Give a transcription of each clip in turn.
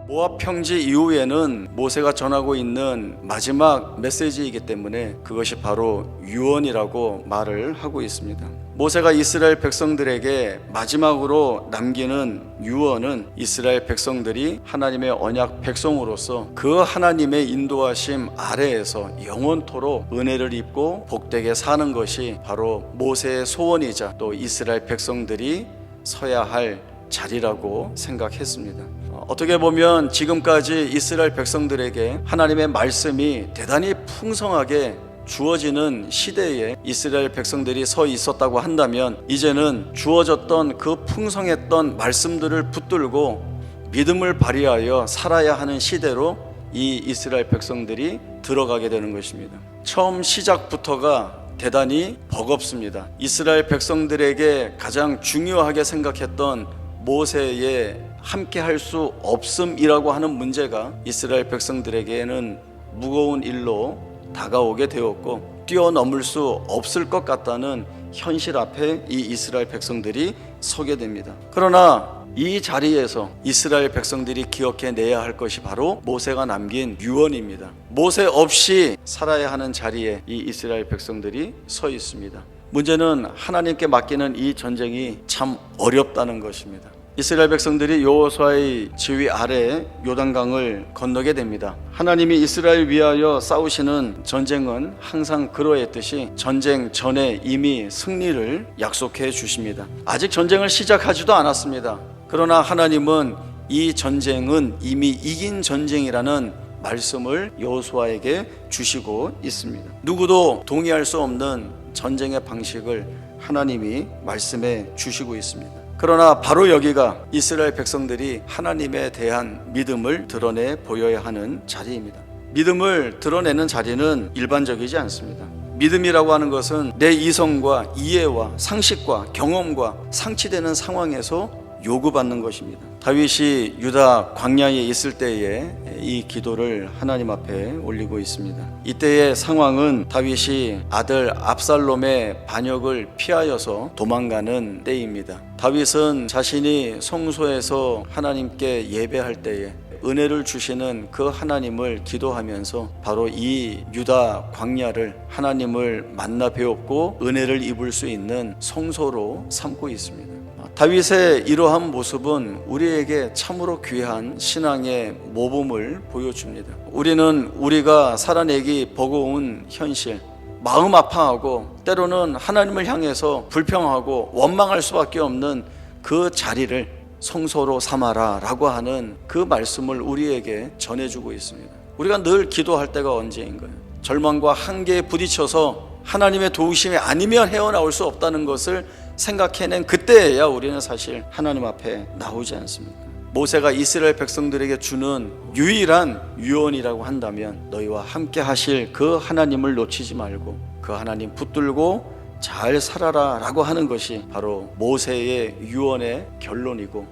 모압 평지 이후에는 모세가 전하고 있는 마지막 메시지이기 때문에 그것이 바로 유언이라고 말을 하고 있습니다. 모세가 이스라엘 백성들에게 마지막으로 남기는 유언은 이스라엘 백성들이 하나님의 언약 백성으로서 그 하나님의 인도하심 아래에서 영원토록 은혜를 입고 복되게 사는 것이 바로 모세의 소원이자 또 이스라엘 백성들이 서야 할 자리라고 생각했습니다. 어떻게 보면 지금까지 이스라엘 백성들에게 하나님의 말씀이 대단히 풍성하게 주어지는 시대에 이스라엘 백성들이 서 있었다고 한다면, 이제는 주어졌던 그 풍성했던 말씀들을 붙들고 믿음을 발휘하여 살아야 하는 시대로 이 이스라엘 백성들이 들어가게 되는 것입니다. 처음 시작부터가 대단히 버겁습니다. 이스라엘 백성들에게 가장 중요하게 생각했던 모세의 함께 할 수 없음이라고 하는 문제가 이스라엘 백성들에게는 무거운 일로 다가오게 되었고, 뛰어넘을 수 없을 것 같다는 현실 앞에 이 이스라엘 백성들이 서게 됩니다. 그러나 이 자리에서 이스라엘 백성들이 기억해내야 할 것이 바로 모세가 남긴 유언입니다. 모세 없이 살아야 하는 자리에 이 이스라엘 백성들이 서 있습니다. 문제는 하나님께 맡기는 이 전쟁이 참 어렵다는 것입니다. 이스라엘 백성들이 여호수아의 지휘 아래 요단강을 건너게 됩니다. 하나님이 이스라엘 위하여 싸우시는 전쟁은 항상 그러했듯이 전쟁 전에 이미 승리를 약속해 주십니다. 아직 전쟁을 시작하지도 않았습니다. 그러나 하나님은 이 전쟁은 이미 이긴 전쟁이라는 말씀을 여호수아에게 주시고 있습니다. 누구도 동의할 수 없는 전쟁의 방식을 하나님이 말씀해 주시고 있습니다. 그러나 바로 여기가 이스라엘 백성들이 하나님에 대한 믿음을 드러내 보여야 하는 자리입니다. 믿음을 드러내는 자리는 일반적이지 않습니다. 믿음이라고 하는 것은 내 이성과 이해와 상식과 경험과 상치되는 상황에서 요구받는 것입니다. 다윗이 유다 광야에 있을 때에 이 기도를 하나님 앞에 올리고 있습니다. 이때의 상황은 다윗이 아들 압살롬의 반역을 피하여서 도망가는 때입니다. 다윗은 자신이 성소에서 하나님께 예배할 때에 은혜를 주시는 그 하나님을 기도하면서 바로 이 유다 광야를 하나님을 만나 배웠고 은혜를 입을 수 있는 성소로 삼고 있습니다. 다윗의 이러한 모습은 우리에게 참으로 귀한 신앙의 모범을 보여줍니다. 우리는 우리가 살아내기 버거운 현실, 마음 아파하고 때로는 하나님을 향해서 불평하고 원망할 수밖에 없는 그 자리를 성소로 삼아라 라고 하는 그 말씀을 우리에게 전해주고 있습니다. 우리가 늘 기도할 때가 언제인가요? 절망과 한계에 부딪혀서 하나님의 도우심이 아니면 헤어나올 수 없다는 것을 생각해낸 그때야 우리는 사실 하나님 앞에 나오지 않습니까? 모세가 이스라엘 백성들에게 주는 유일한 유언이라고 한다면 너희와 함께 하실 그 하나님을 놓치지 말고 그 하나님 붙들고 잘 살아라 라고 하는 것이 바로 모세의 유언의 결론이고,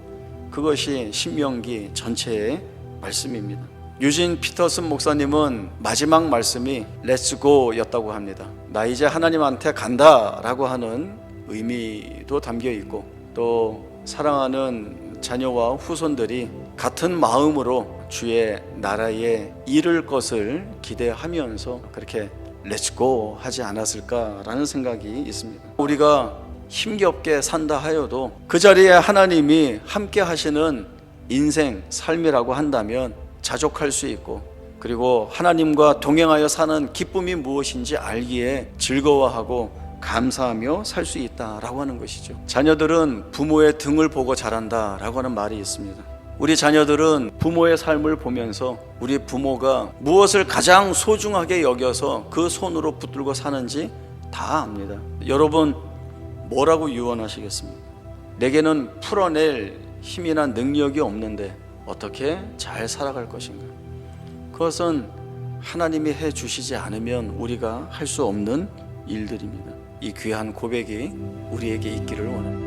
그것이 신명기 전체의 말씀입니다. 유진 피터슨 목사님은 마지막 말씀이 렛츠고 였다고 합니다. 나 이제 하나님한테 간다 라고 하는 의미도 담겨 있고, 또 사랑하는 자녀와 후손들이 같은 마음으로 주의 나라에 이를 것을 기대하면서 그렇게 렛츠고 하지 않았을까라는 생각이 있습니다. 우리가 힘겹게 산다 하여도 그 자리에 하나님이 함께 하시는 인생, 삶이라고 한다면 자족할 수 있고, 그리고 하나님과 동행하여 사는 기쁨이 무엇인지 알기에 즐거워하고 감사하며 살 수 있다라고 하는 것이죠. 자녀들은 부모의 등을 보고 자란다라고 하는 말이 있습니다. 우리 자녀들은 부모의 삶을 보면서 우리 부모가 무엇을 가장 소중하게 여겨서 그 손으로 붙들고 사는지 다 압니다. 여러분, 뭐라고 유언하시겠습니까? 내게는 풀어낼 힘이나 능력이 없는데 어떻게 잘 살아갈 것인가? 그것은 하나님이 해 주시지 않으면 우리가 할 수 없는 일들입니다. 이 귀한 고백이 우리에게 있기를 원합니다.